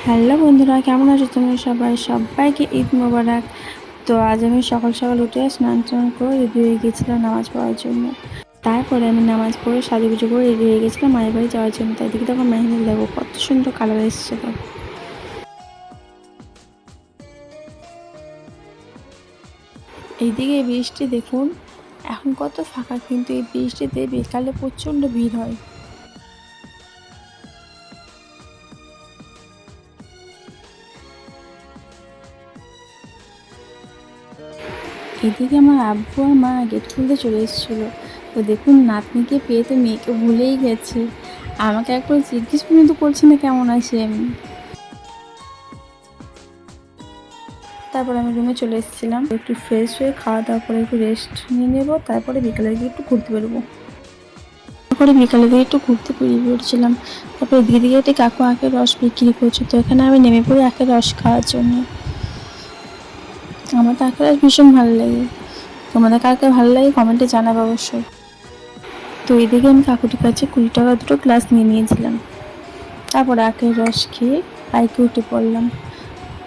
Hello বন্ধুরা, কেমন আছো তোমরা সবাইকে ঈদ মোবারক। তো আজ আমি সকাল সকাল উঠে স্নান টান করে রেডি হয়ে গেছিলাম নামাজ পড়ার জন্য। তারপরে আমি নামাজ পড়ে সাজুগুজু করে রেডি হয়ে গেছিলাম মায়ের বাড়ি যাওয়ার জন্য। তাই দিকে তখন মেহেন্দি দেখো কত সুন্দর কালার এসেছে। তো এইদিকে বৃষ্টি দেখুন এখন কত ফাঁকা, কিন্তু এই বৃষ্টিতে বিকালে প্রচণ্ড ভিড় হয়। এদিকে আমার আব্বু আর মা গেট খুলতে চলে এসেছিলো। তো দেখুন নাতনিকে পেয়ে তো মেয়েকে ভুলেই গেছে, আমাকে একবার জিজ্ঞেস পর্যন্ত করছে না কেমন আছে আমি। তারপর আমি রুমে চলে এসেছিলাম, একটু ফ্রেশ হয়ে খাওয়া দাওয়া করে একটু রেস্ট নিয়ে নেবো, তারপরে বিকালে গিয়ে একটু ঘুরতে বেরোবো। তারপরে বিকালে দিয়ে একটু ঘুরতে বেরিয়েছিলাম। তারপরে দিকে দিকে একটি কাকু আখের রস বিক্রি করছে, তো এখানে আমি নেমে পড়ি আখের রস খাওয়ার জন্য। আমার তো আখের রস ভীষণ ভালো লাগে। তোমাদের কার কার ভালো লাগে কমেন্টে জানাবে অবশ্যই। তো এদিকে আমি কাকুটির কাছে 20 টাকা দুটো গ্লাস নিয়ে নিয়েছিলাম। তারপর আখের রস খেয়ে বাইকে উঠে পড়লাম।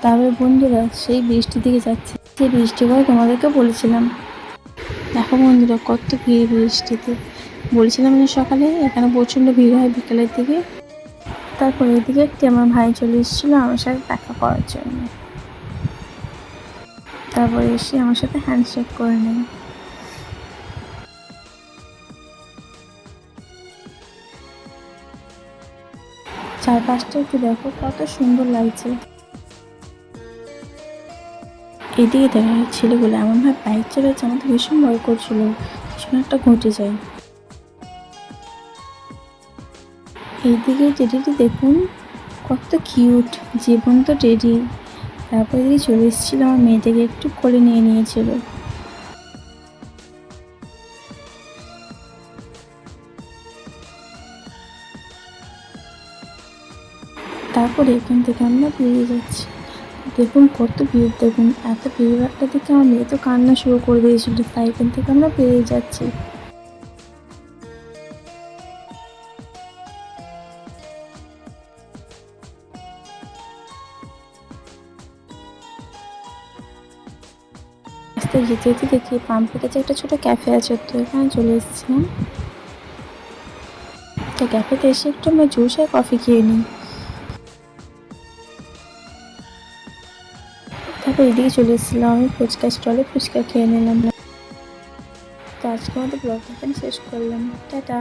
তারপরে বন্ধুরা সেই বৃষ্টির দিকে যাচ্ছে, সেই বৃষ্টির কথা তোমাদেরকে বলেছিলাম। দেখো বন্ধুরা কত ভিড় বৃষ্টিতে। বলছিলাম যে সকালে এখানে প্রচণ্ড ভিড় হয় বিকেলের দিকে। তারপর এদিকে একটি আমার ভাই চলে এসেছিলো আমার সাথে দেখা করার জন্য। তারপরে এসে আমার সাথে হ্যান্ডশেক করে নেয়। চারপাশটা একটু দেখো কত সুন্দর লাগছে। এদিকে দেখা ছেলেগুলো এমনভাবে বাইক চালাচ্ছে, আমার তো ভীষণ ভয় করছিল কিছু একটা ঘটে যায়। এইদিকে টেডিটি দেখুন কত কিউট, জীবন্ত টেডি। তারপর এদিকে চলে এসেছিলো আমার মেয়েটাকে একটু কোলে নিয়ে নিয়েছিল। তারপরে এখান থেকে আমরা বেরিয়ে যাচ্ছি। দেখুন কত ভিড়, দেখুন এত ভিড়ভাড়টা দেখে আমার মেয়ে তো কান্না শুরু করে দিয়েছিল। তাই এখান থেকে আমরা বেরিয়ে যাচ্ছি। রাস্তায় যেতে যেতে দেখি পাম্পের কাছে একটা ছোটো ক্যাফে আছে, তো এখানে চলে এসেছিলাম। তো ক্যাফেতে এসে একটু আমরা জুস আর কফি খেয়ে নিই। তারপর এদিকে চলে এসেছিলাম আমি ফুচকা স্টলে, ফুচকা খেয়ে নিলাম। তো আজকে আমাদের ব্লগটা এখানে শেষ করলাম, টাটা।